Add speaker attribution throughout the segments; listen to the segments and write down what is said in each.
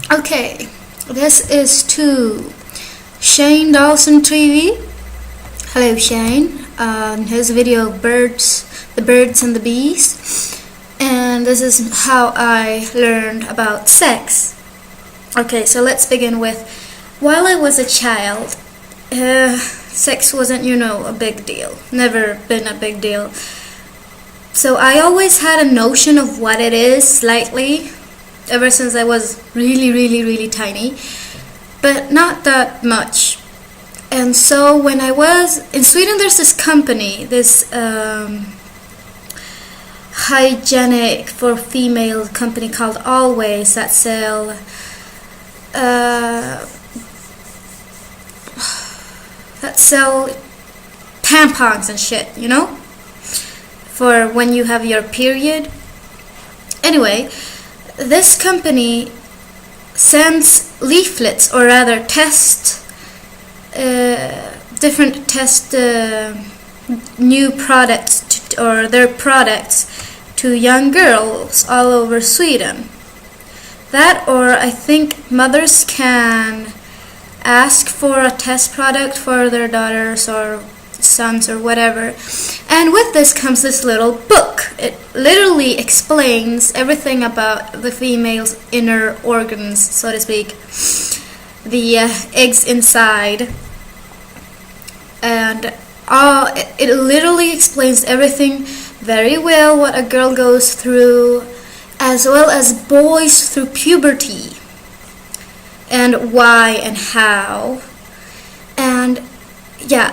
Speaker 1: Okay, this is to ShaneDawsonTV. Hello, Shane. His video the birds and the bees, and this is how I learned about sex. Okay, so let's begin with, while I was a child, sex wasn't, a big deal. Never been a big deal. So I always had a notion of what it is, slightly, ever since I was really tiny, but not that much. And so when I was in Sweden, there's this company, this hygienic for female company called Always, that sell tampons and shit, for when you have your period. Anyway, this company sends leaflets, or rather new products or their products to young girls all over Sweden. That, or I think mothers can ask for a test product for their daughters or sons or whatever. And with this comes this little book. It literally explains everything about the female's inner organs, so to speak, the eggs inside, and it literally explains everything very well, what a girl goes through, as well as boys through puberty, and why and how. And yeah,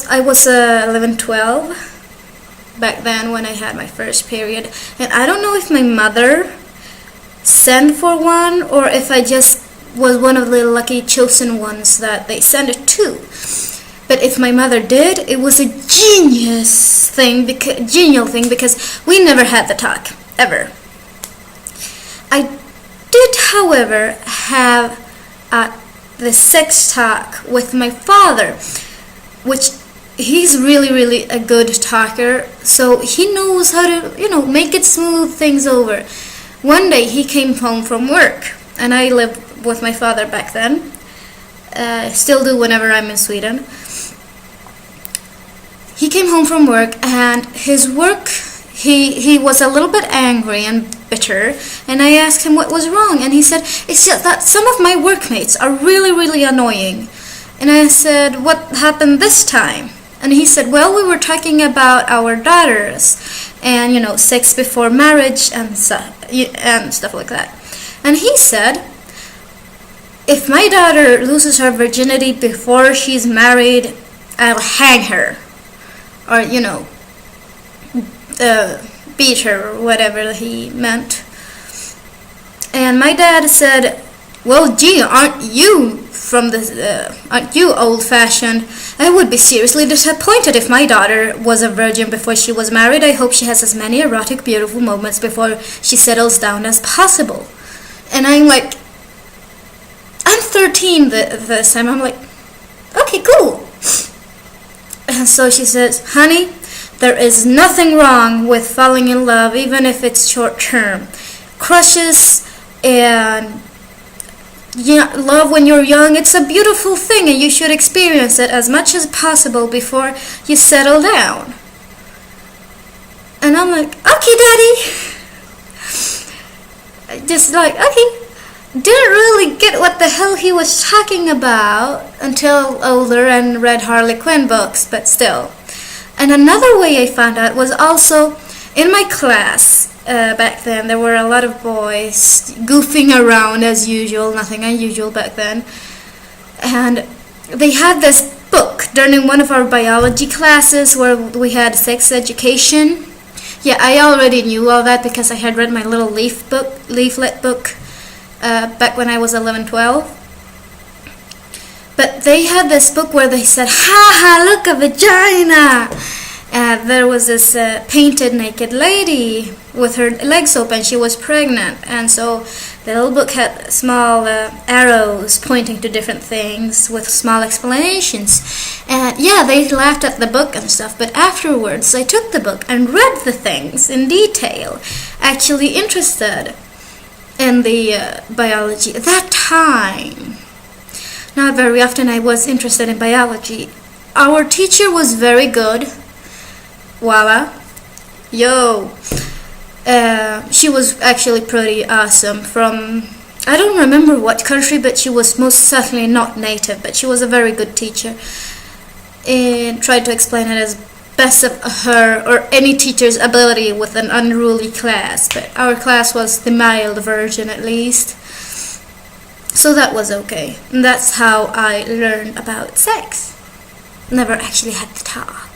Speaker 1: I was 11, 12 back then when I had my first period, and I don't know if my mother sent for one or if I just was one of the lucky chosen ones that they sent it to. But if my mother did, it was a genial thing because we never had the talk, ever. I did, however, have the sex talk with my father, which he's really a good talker, so he knows how to, make it smooth things over. One day he came home from work, and I lived with my father back then. Still do whenever I'm in Sweden. He came home from work, and his work, he was a little bit angry and bitter, and I asked him what was wrong, and he said, it's just that some of my workmates are really annoying. And I said, what happened this time? And he said, well, we were talking about our daughters and, sex before marriage and stuff like that. And he said, if my daughter loses her virginity before she's married, I'll hang her. Or, beat her, or whatever he meant. And my dad said, well, gee, aren't you old-fashioned? I would be seriously disappointed if my daughter was a virgin before she was married. I hope she has as many erotic, beautiful moments before she settles down as possible. And I'm like, I'm 13 this time. I'm like, okay, cool. And so she says, honey, there is nothing wrong with falling in love, even if it's short-term. Crushes and love when you're young, it's a beautiful thing, and you should experience it as much as possible before you settle down. And I'm like, okay, Daddy. Just like, okay. Didn't really get what the hell he was talking about until older and read Harley Quinn books, but still. And another way I found out was also in my class. Back then there were a lot of boys goofing around as usual, nothing unusual back then. And they had this book during one of our biology classes where we had sex education. Yeah, I already knew all that because I had read my little leaflet book back when I was 11, 12. But they had this book where they said, ha, look, a vagina. There was this painted naked lady with her legs open. She was pregnant, and so the little book had small arrows pointing to different things with small explanations. And yeah, they laughed at the book and stuff, but afterwards I took the book and read the things in detail, actually interested. in the biology. At that time, not very often I was interested in biology. Our teacher was very good. Voila. Yo. She was actually pretty awesome. From, I don't remember what country, but she was most certainly not native, but she was a very good teacher and tried to explain it as best of her or any teacher's ability with an unruly class. But our class was the mild version, at least, so that was okay. And that's how I learned about sex. Never actually had the talk.